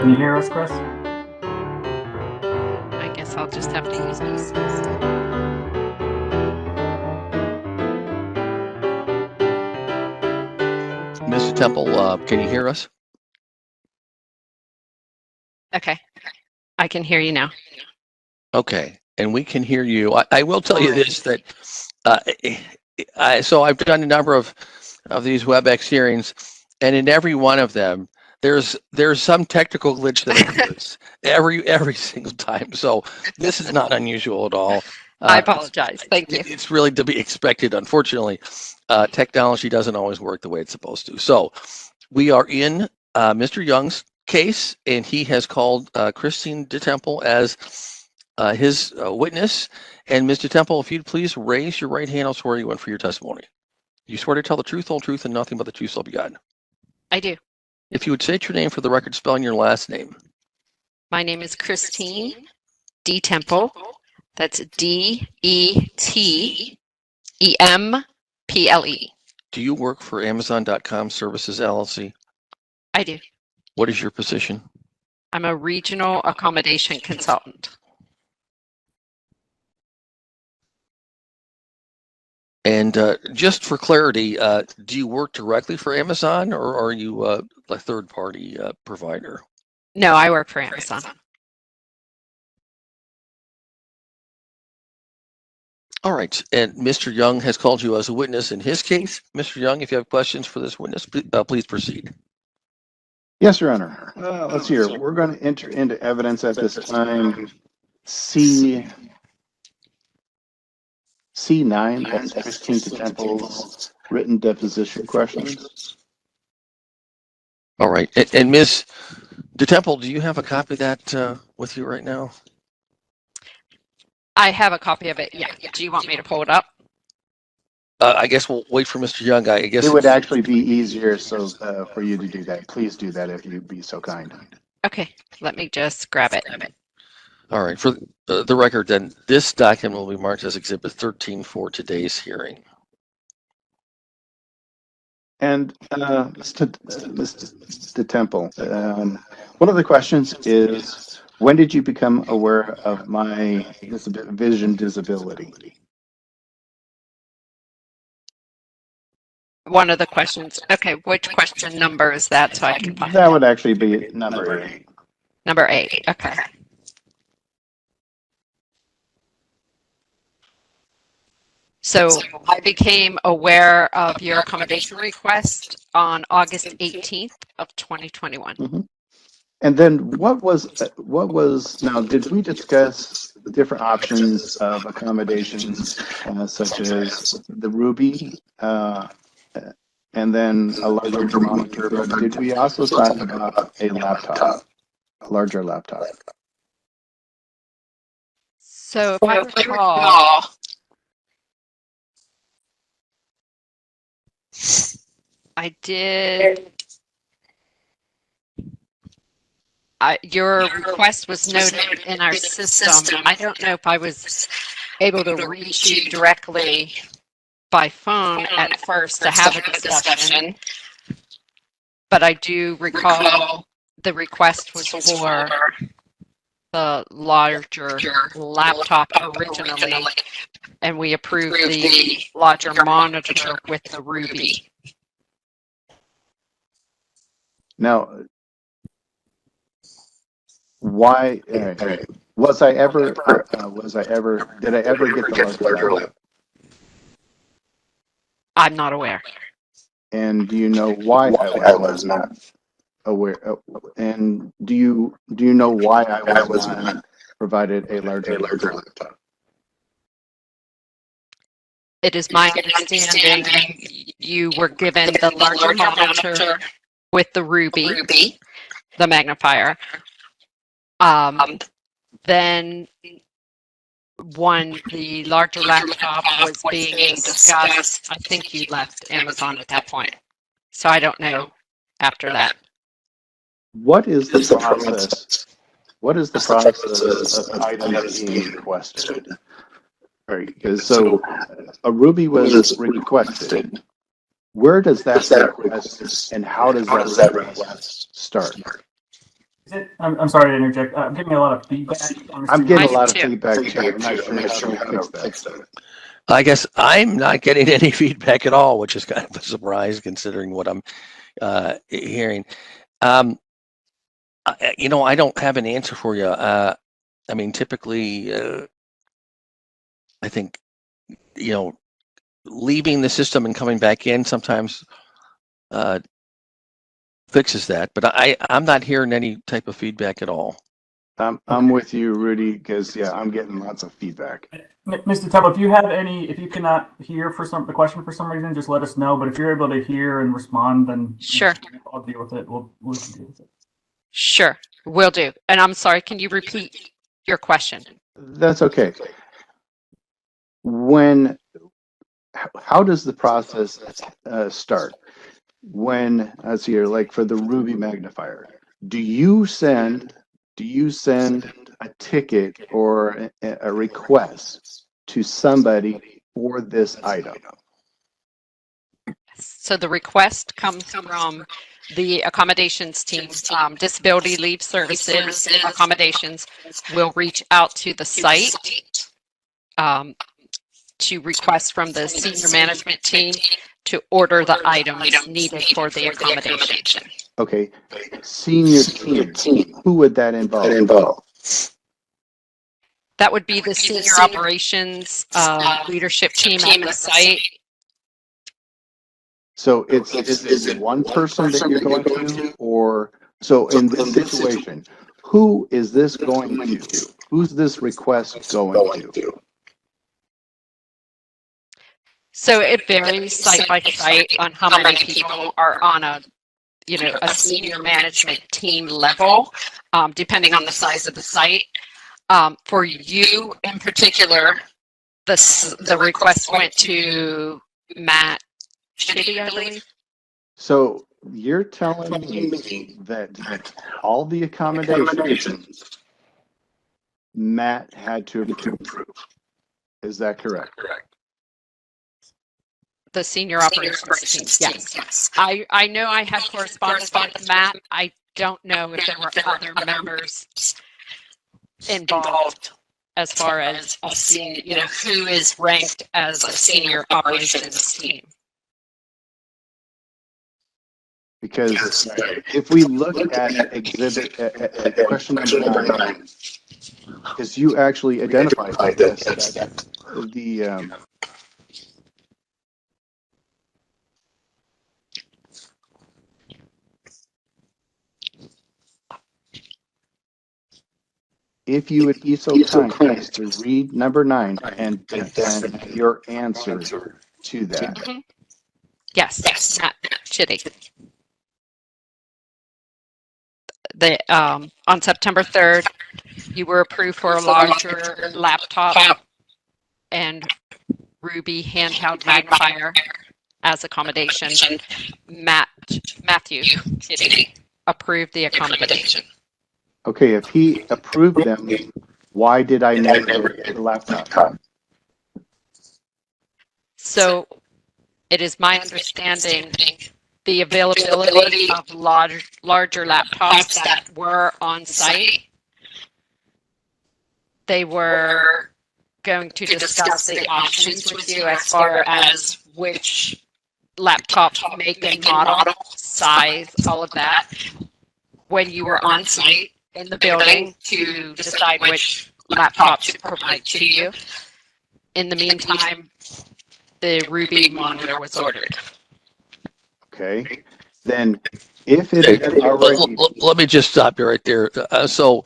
Can you hear us, Chris? I guess I'll just have to use these. Mr. Temple, can you hear us? Okay, I can hear you now. Okay, and we can hear you. I will tell you this, that so I've done a number of these WebEx hearings, and in every one of them, there's some technical glitch that occurs every single time. So this is not unusual at all. I apologize. Thank you. It's really to be expected. Unfortunately, technology doesn't always work the way it's supposed to. So we are in Mr. Young's case, and he has called Christine DeTemple as his witness. And Mr. Temple, if you'd please raise your right hand, I'll swear you in for your testimony. You swear to tell the truth, whole truth, and nothing but the truth, so help you God. I do. If you would state your name for the record, spelling your last name. My name is Christine DeTemple. That's DeTemple. Do you work for Amazon.com Services LLC? I do. What is your position? I'm a regional accommodation consultant. And just for clarity, do you work directly for Amazon, or are you a third-party provider? No, I work for Amazon. All right, and Mr. Young has called you as a witness in his case. Mr. Young, if you have questions for this witness, please proceed. Yes, Your Honor. Let's see here. We're going to enter into evidence at this time C9, that's Christine DeTemple's written deposition questions. All right, and Ms. DeTemple, do you have a copy of that with you right now? I have a copy of it. Yeah. Do you want me to pull it up? I guess we'll wait for Mr. Young. I guess it would actually be easier for you to do that. Please do that if you'd be so kind. Okay, let me just grab it. All right, for the record, then, this document will be marked as Exhibit 13 for today's hearing. And Mr. DeTemple, one of the questions is, when did you become aware of my vision disability? One of the questions. Okay, which question number is that so I can find that? Would actually be number 8. Number 8, okay. So I became aware of your accommodation request on August 18th of 2021. Mm-hmm. And then what was now, did we discuss the different options of accommodations such as the Ruby and then a larger monitor, but did we also talk about a laptop, a larger laptop? So if I recall, I did. Your request was noted in our system. I don't know if I was able to reach you directly by phone at first to have a discussion, but I do recall the request was for the larger laptop originally, and we approved the larger monitor with the Ruby. Now, why was I ever did I ever get the larger laptop? I'm not aware. And do you know why I was not aware? And do you know why I was not provided a larger laptop? It is my understanding you were given the larger monitor with the Ruby, the magnifier. Then when the larger laptop was being discussed, I think you left Amazon at that point. So I don't know after that. What is the process? What is the process of items being requested? Right, because so a Ruby was requested. Where does that request and how does that request start? I'm sorry to interject. I'm getting a lot of feedback. I'm getting a I lot of do too. feedback too. I'm not sure how to fix that. I guess I'm not getting any feedback at all, which is kind of a surprise considering what I'm hearing. I don't have an answer for you. I mean, typically, I think, leaving the system and coming back in sometimes fixes that, but I'm not hearing any type of feedback at all. I'm with you, Rudy, because I'm getting lots of feedback. Mr. Temple, if you cannot hear the question for some reason, just let us know. But if you're able to hear and respond, then Sure. I'll deal with it. We'll deal with it. Sure, will do. And I'm sorry, can you repeat your question? That's okay. How does the process start? When, let's see here, like for the Ruby magnifier, do you send a ticket or a request to somebody for this item? So the request comes from the accommodations team, disability leave services accommodations will reach out to the site to request from the senior management team to order the items needed for the accommodation. Okay, senior team, who would that involve? That would be the senior operations leadership team at the site. So is it one person that you're going to, or so in this situation, who is this going to? Who's this request going to? So it varies site by site on how many people are on a senior management team level, depending on the size of the site. For you in particular, the request went to Matt Chitty, I believe. So you're telling me that all the accommodations Matt had to approve. Is that correct? The senior operations team, yes. I know I had correspondence with Matt. I don't know if there were other members involved as far as seeing, who is ranked as a senior operations team. Because if we look at exhibit at question number 9, because you actually identified this, that the if you would be so kind as to read number 9 and then your answer to that. Mm-hmm. Yes, Matt Chitty. On September 3rd, you were approved for a larger laptop and Ruby handheld magnifier as accommodation. Matthew Chitty approved the accommodation. Okay, if he approved them, why did I never get the laptop? So it is my understanding the availability of larger laptops that were on site, they were going to discuss the options with you as far as which laptop make and model, size, all of that, when you were on site in the building to decide which laptop to provide to you. In the meantime, the Ruby monitor was ordered. Okay, then if it had already... Let me just stop you right there. So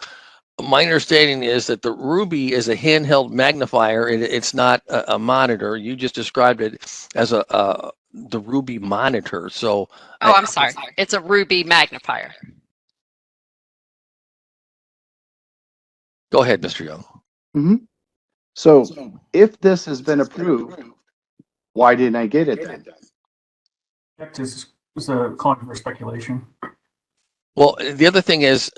my understanding is that the Ruby is a handheld magnifier. It's not a monitor. You just described it as the Ruby monitor. So I'm sorry. It's a Ruby magnifier. Go ahead, Mr. Young. Mm-hmm. So if this has been approved, why didn't I get it then? This is a calling for speculation. Well, the other thing is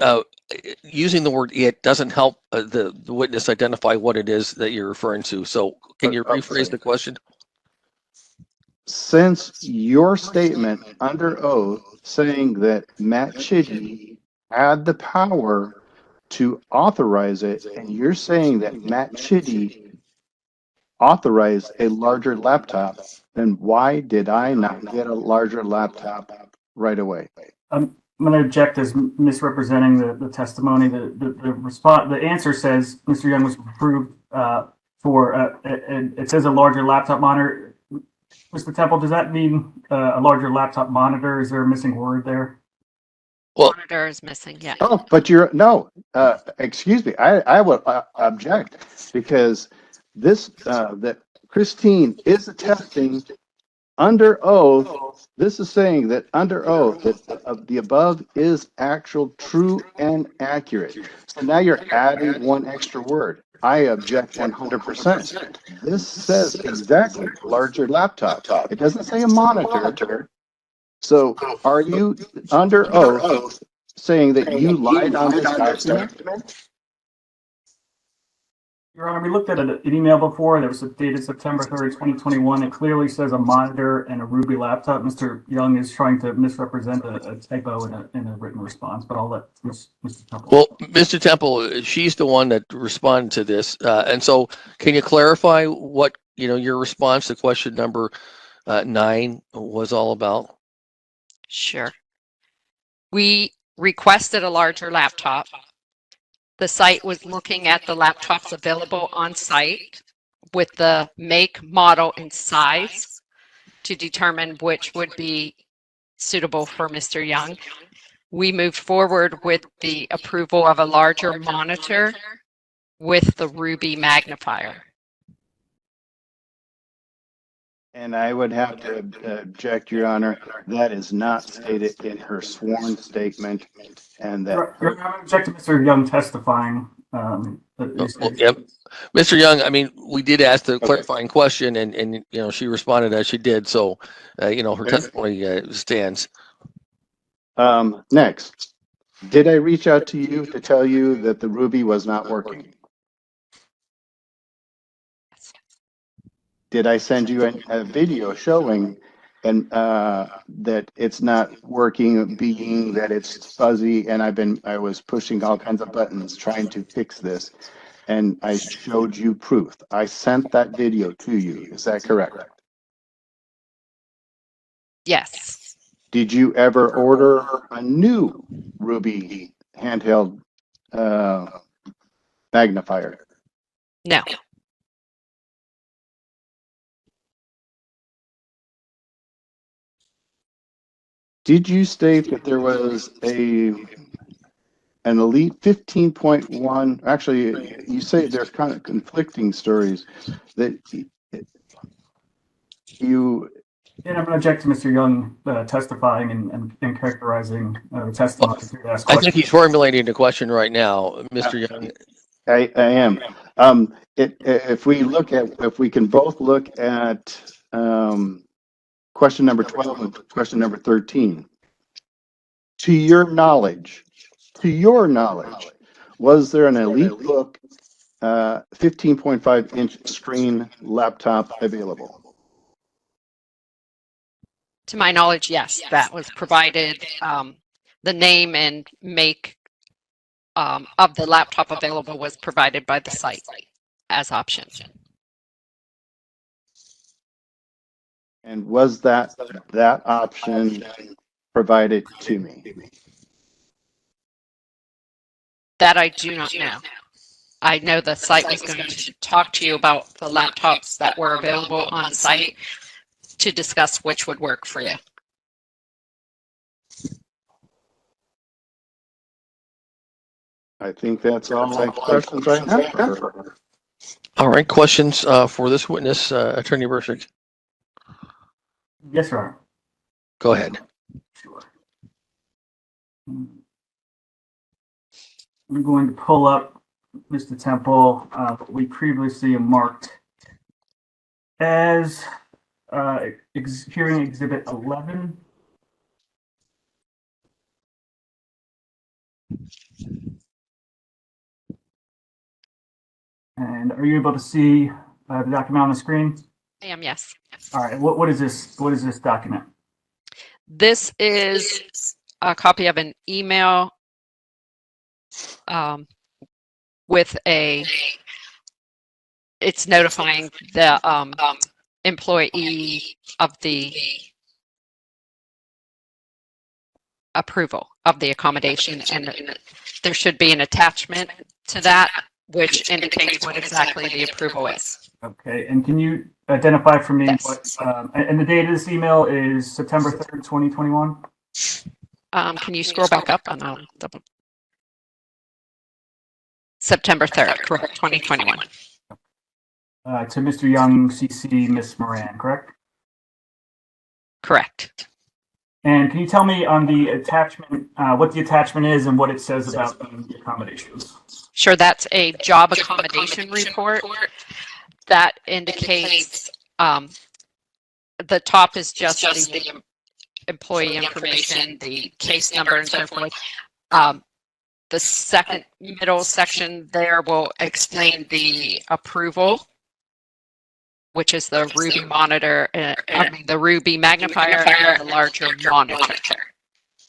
using the word "it" doesn't help the witness identify what it is that you're referring to. So can you rephrase the question? Since your statement under oath saying that Matt Chitty had the power to authorize it, and you're saying that Matt Chitty authorized a larger laptop, then why did I not get a larger laptop right away? I'm going to object as misrepresenting the testimony. The response, the answer says Mr. Young was approved for, it says a larger laptop monitor. Mr. Temple, does that mean a larger laptop monitor? Is there a missing word there? Well, Monitor is missing, yeah. Oh, but you're, no, excuse me, I would object because this, that Christine is attesting under oath, this is saying that under oath, that the above is actual, true, and accurate. So now you're adding one extra word. I object 100%. This says exactly larger laptop. It doesn't say a monitor. So are you under oath saying that you lied on this document? Your Honor, we looked at an email before that was dated September 3rd, 2021. It clearly says a monitor and a Ruby laptop. Mr. Young is trying to misrepresent a typo in a written response, but I'll let Mr. Temple. well, Mr. Temple, she's the one that responded to this, and so can you clarify what your response to question number 9 was all about? Sure. We requested a larger laptop. The site was looking at the laptops available on site with the make, model, and size to determine which would be suitable for Mr. Young. We moved forward with the approval of a larger monitor with the Ruby magnifier. And I would have to object, Your Honor. That is not stated in her sworn statement, and that Your Honor, I object to Mr. Young testifying. Well, yep. Mr. Young, I mean, we did ask the clarifying question, and she responded as she did, so her testimony stands. Next, did I reach out to you to tell you that the Ruby was not working? Did I send you a video showing that it's not working, being that it's fuzzy, and I was pushing all kinds of buttons trying to fix this, and I showed you proof. I sent that video to you. Is that correct? Yes. Did you ever order a new Ruby handheld magnifier? No. Did you state that there was an Elite 15.1? Actually, you say there's kind of conflicting stories that you. And I'm going to object to Mr. Young testifying and characterizing the testimony. I think he's formulating the question right now, Mr. Young. I am. If we can both look at question number 12 and question number 13. To your knowledge, was there an EliteBook 15.5-inch screen laptop available? To my knowledge, yes, that was provided. The name and make of the laptop available was provided by the site as options. And was that option provided to me? That I do not know. I know the site was going to talk to you about the laptops that were available on site to discuss which would work for you. I think that's all the questions I have for her. All right, questions for this witness, Attorney Bursick? Yes, Your Honor. Go ahead. Sure. I'm going to pull up Mr. Temple. We previously marked as hearing exhibit 11. And are you able to see the document on the screen? I am, yes. All right. What is this? What is this document? This is a copy of an email with it's notifying the employee of the approval of the accommodation, and there should be an attachment to that which indicates what exactly the approval is. Okay, and can you identify for me Yes. what, and the date of this email is September 3rd, 2021? Can you scroll back up and I'll double. September 3rd, correct, 2021. To Mr. Young, CC, Miss Moran, correct? Correct. And can you tell me on the attachment, what the attachment is and what it says about the accommodations? Sure, that's a job accommodation report that indicates the top is just the employee information, the case number, and so forth. The second middle section there will explain the approval, which is the Ruby monitor, the Ruby magnifier and the larger monitor.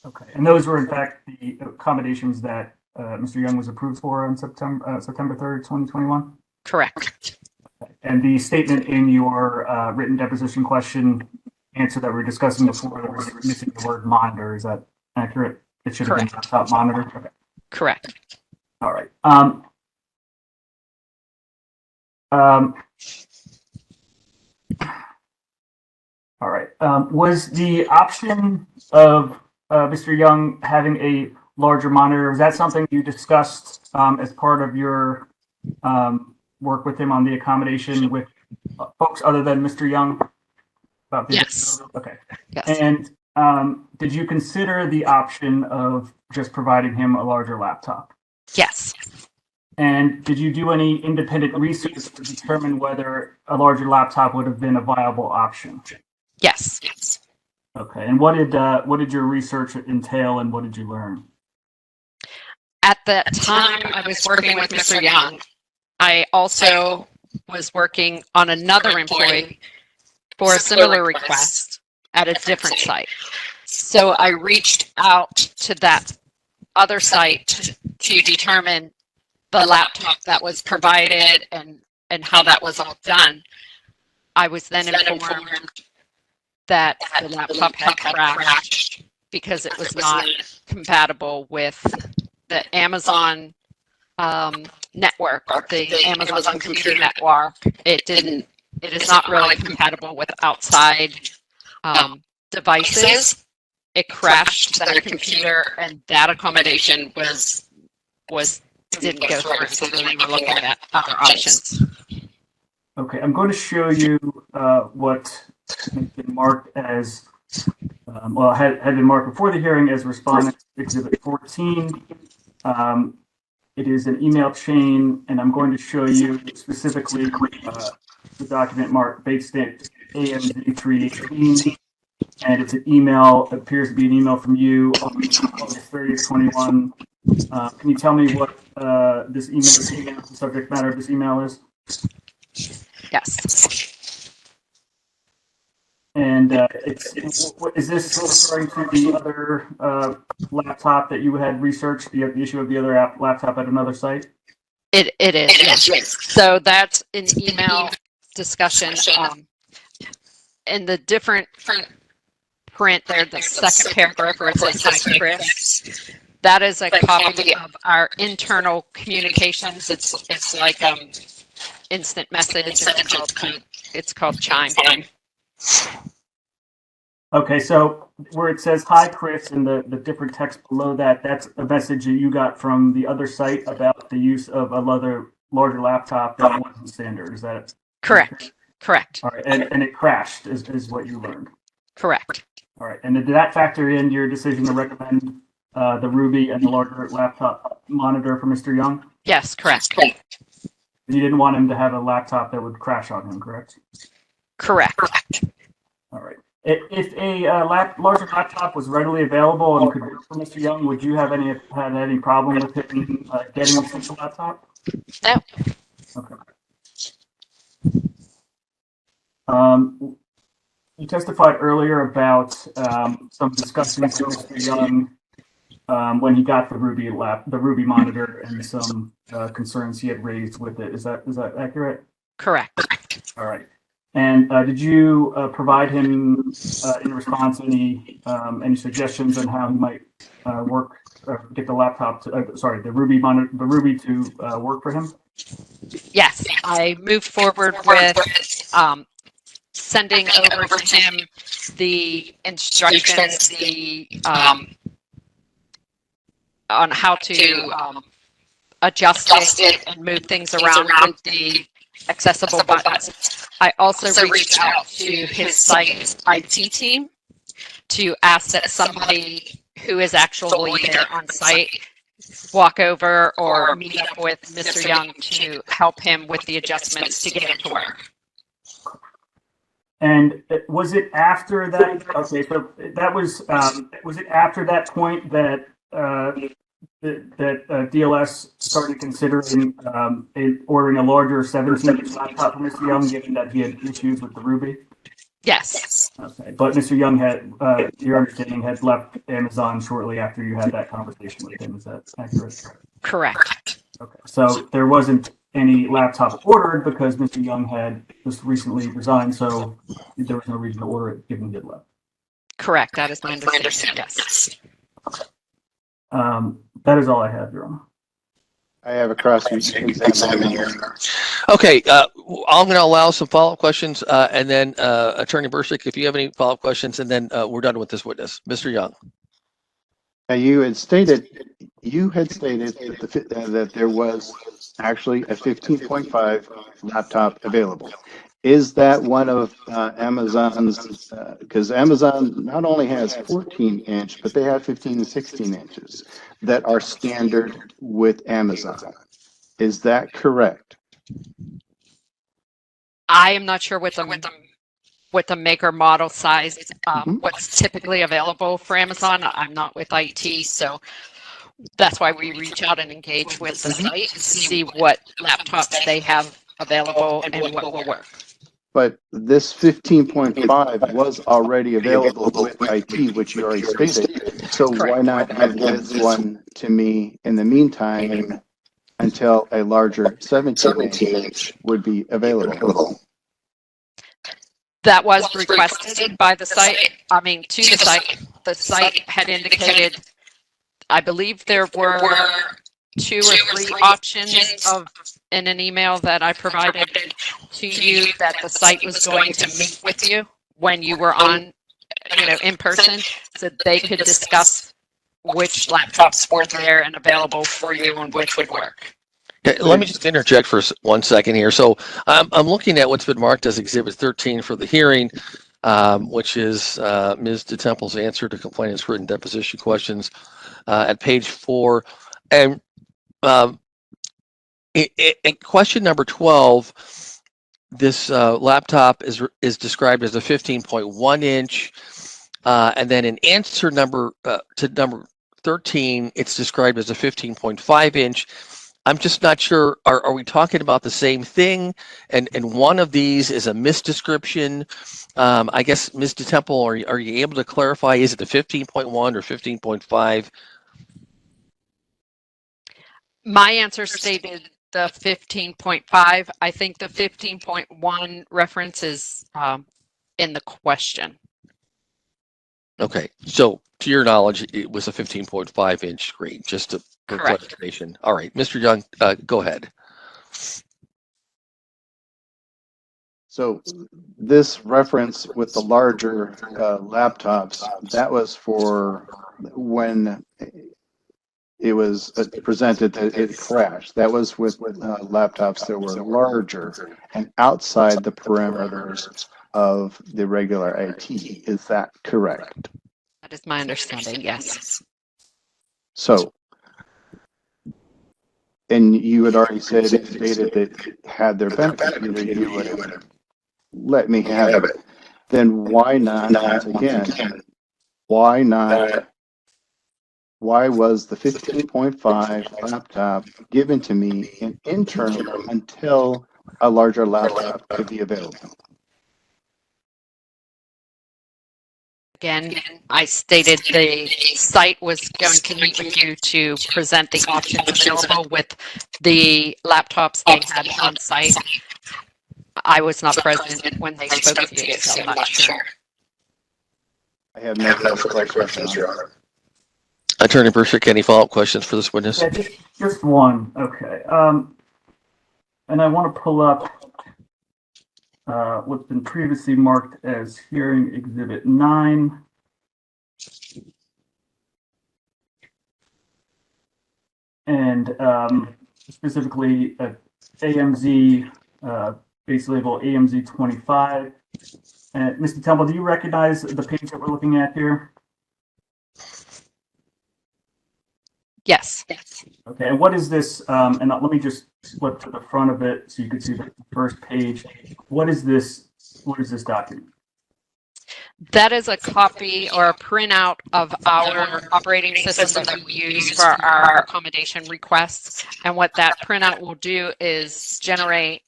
Okay, and those were in fact the accommodations that Mr. Young was approved for on September 3rd, 2021? Correct. Okay. And the statement in your written deposition question answer that we were discussing before, that was missing the word monitor, is that accurate? It should have been laptop monitor? Okay. Correct. All right. All right. Was the option of Mr. Young having a larger monitor, was that something you discussed as part of your work with him on the accommodation with folks other than Mr. Young? About the Yes. Okay. Yes. And did you consider the option of just providing him a larger laptop? Yes. And did you do any independent research to determine whether a larger laptop would have been a viable option? Yes. Okay. And what did your research entail, and what did you learn? At that time, I was working with Mr. Young. I also was working on another employee for a similar request at a different site. So I reached out to that other site to determine the laptop that was provided and how that was all done. I was then informed that the laptop had crashed because it was not compatible with the Amazon network, the Amazon computer network. It is not really compatible with outside devices. It crashed that computer, and that accommodation didn't go through. So then we were looking at other options. Okay, I'm going to show you what has been marked as, had been marked before the hearing as Respondent Exhibit 14. It is an email chain, and I'm going to show you specifically the document marked base stamp AMZ 318, and it's an email, it appears to be an email from you on August 30th, 21. Can you tell me what this email, the subject matter of this email is? Yes. And is this referring to the other laptop that you had researched, the issue of the other laptop at another site? It is, yes. So that's an email discussion. In the different print there, the second paragraph where it says hi Chris, that is a copy of our internal communications. It's like instant message. It's called Chime. Okay, so where it says hi Chris and the different text below that, that's a message that you got from the other site about the use of a larger laptop that wasn't standard. Is that correct? Correct. All right, and it crashed is what you learned. Correct. All right, and did that factor in your decision to recommend the Ruby and the larger laptop monitor for Mr. Young? Yes, correct. You didn't want him to have a laptop that would crash on him, correct? Correct. All right. If a larger laptop was readily available and could work for Mr. Young, would you have any problem with him getting a such a laptop? No. Okay. You testified earlier about some discussions with Mr. Young when he got the Ruby monitor and some concerns he had raised with it. Is that accurate? Correct. All right. And did you provide him in response any suggestions on how he might work get the laptop to the Ruby monitor to work for him? Yes, I moved forward with sending over to him the instructions, on how to adjust it and move things around with the accessible buttons. I also reached out to his site IT team to ask that somebody who is actually there on site walk over or meet up with Mr. Young to help him with the adjustments to get it to work. And was it after that? Okay, so that was it after that point that DLS started considering ordering a larger 17-inch laptop for Mr. Young, given that he had issues with the Ruby? Yes. Okay, but Mr. Young had, your understanding, had left Amazon shortly after you had that conversation with him. Is that accurate? Correct. Okay, so there wasn't any laptop ordered because Mr. Young had just recently resigned, so there was no reason to order it given he had left. Correct. That is my understanding. Yes. That is all I have, Your Honor. I have a cross-examination here. Okay, I'm going to allow some follow-up questions, and then Attorney Bursick, if you have any follow-up questions, and then we're done with this witness. Mr. Young. Now, you had stated that there was actually a 15.5 laptop available. Is that one of Amazon's, because Amazon not only has 14-inch, but they have 15 and 16 inches that are standard with Amazon. Is that correct? I am not sure what the maker model size, what's typically available for Amazon. I'm not with IT, so that's why we reach out and engage with the site to see what laptops they have available and what will work. But this 15.5 was already available with IT, which you already stated. So Correct. why not give this one to me in the meantime until a larger 17-inch would be available? That was requested by the site. I mean, to the site. The site had indicated, I believe there were 2 or 3 options in an email that I provided to you that the site was going to meet with you when you were on, in person, so they could discuss which laptops were there and available for you and which would work. Okay, let me just interject for 1 second here. So I'm looking at what's been marked as Exhibit 13 for the hearing, which is Ms. DeTemple's answer to complainant's written deposition questions at page 4. And in question number 12, this laptop is described as a 15.1 inch, and then in answer number 13, it's described as a 15.5 inch. I'm just not sure. Are we talking about the same thing? And one of these is a misdescription. I guess, Ms. DeTemple, are you able to clarify? Is it the 15.1 or 15.5? My answer stated the 15.5. I think the 15.1 reference is in the question. Okay, so to your knowledge, it was a 15.5 inch screen, just for clarification. All right, Mr. Young, go ahead. So this reference with the larger laptops, that was for when it was presented that it crashed. That was with laptops that were larger and outside the parameters of the regular IT. Is that correct? That is my understanding, yes. So, and you had already stated that it had their benefit, either you would have let me have it. Then why not, once again, why was the 15.5 laptop given to me in interim until a larger laptop could be available? Again, I stated the site was going to meet with you to present the options available with the laptops they had on site. I was not present when they spoke to you, so I'm not sure. I have no further questions, Your Honor. Attorney Bursick, any follow-up questions for this witness? Yeah, just one. Okay. And I want to pull up what's been previously marked as hearing exhibit 9. And specifically AMZ, base label AMZ 25. And Mr. Temple, do you recognize the page that we're looking at here? Yes. Okay, and what is this? And let me just flip to the front of it so you can see the first page. What is this? What is this document? That is a copy or a printout of our operating system that we use for our accommodation requests. And what that printout will do is generate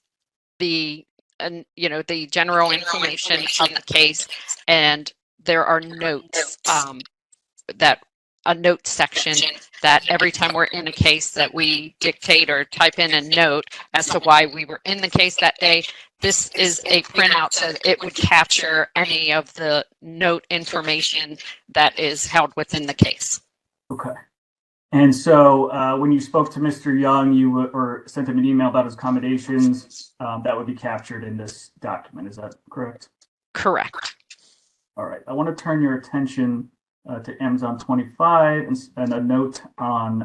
the, the general information of the case. And there are notes a note section that every time we're in a case that we dictate or type in a note as to why we were in the case that day. This is a printout so it would capture any of the note information that is held within the case. Okay. And so when you spoke to Mr. Young, or sent him an email about his accommodations, that would be captured in this document. Is that correct? Correct. All right. I want to turn your attention to Amazon 25 and a note on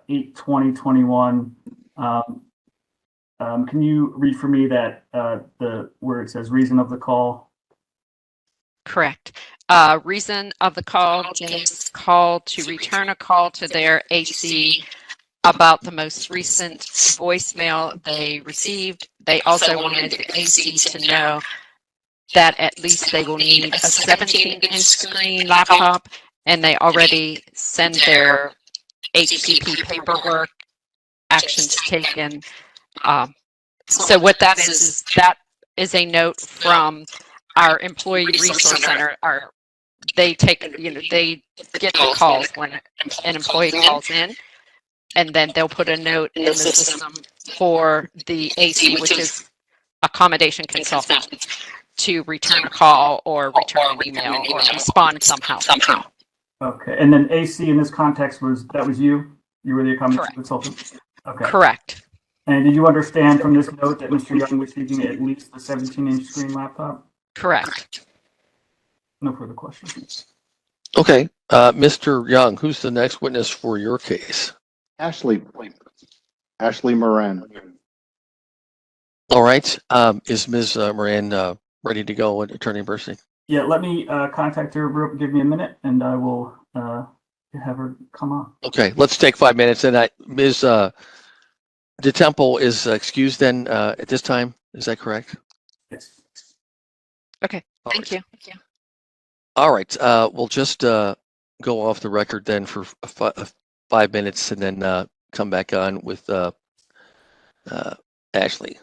8/20/21. Can you read for me that where it says reason of the call? Correct. Reason of the call, James called to return a call to their AC about the most recent voicemail they received. They also wanted the AC to know that at least they will need a 17-inch screen laptop, and they already send their HCP paperwork, actions taken. So what that is a note from our employee resource center. They take, they get the calls when an employee calls in, and then they'll put a note in the system for the AC, which is accommodation consultant, to return a call or return an email or respond somehow. Okay, and then AC in this context was you? You were the accommodation consultant? Okay. Correct. And did you understand from this note that Mr. Young was seeking at least a 17-inch screen laptop? Correct. No further questions. Okay, Mr. Young, who's the next witness for your case? Ashley Moran. All right, is Ms. Moran ready to go, Attorney Bursey? Yeah, let me contact her. Give me a minute, and I will have her come on. Okay, let's take 5 minutes. And Ms. DeTemple is excused then at this time. Is that correct? Yes. Okay. Thank you. All right. We'll just go off the record then for 5 minutes and then come back on with Ashley.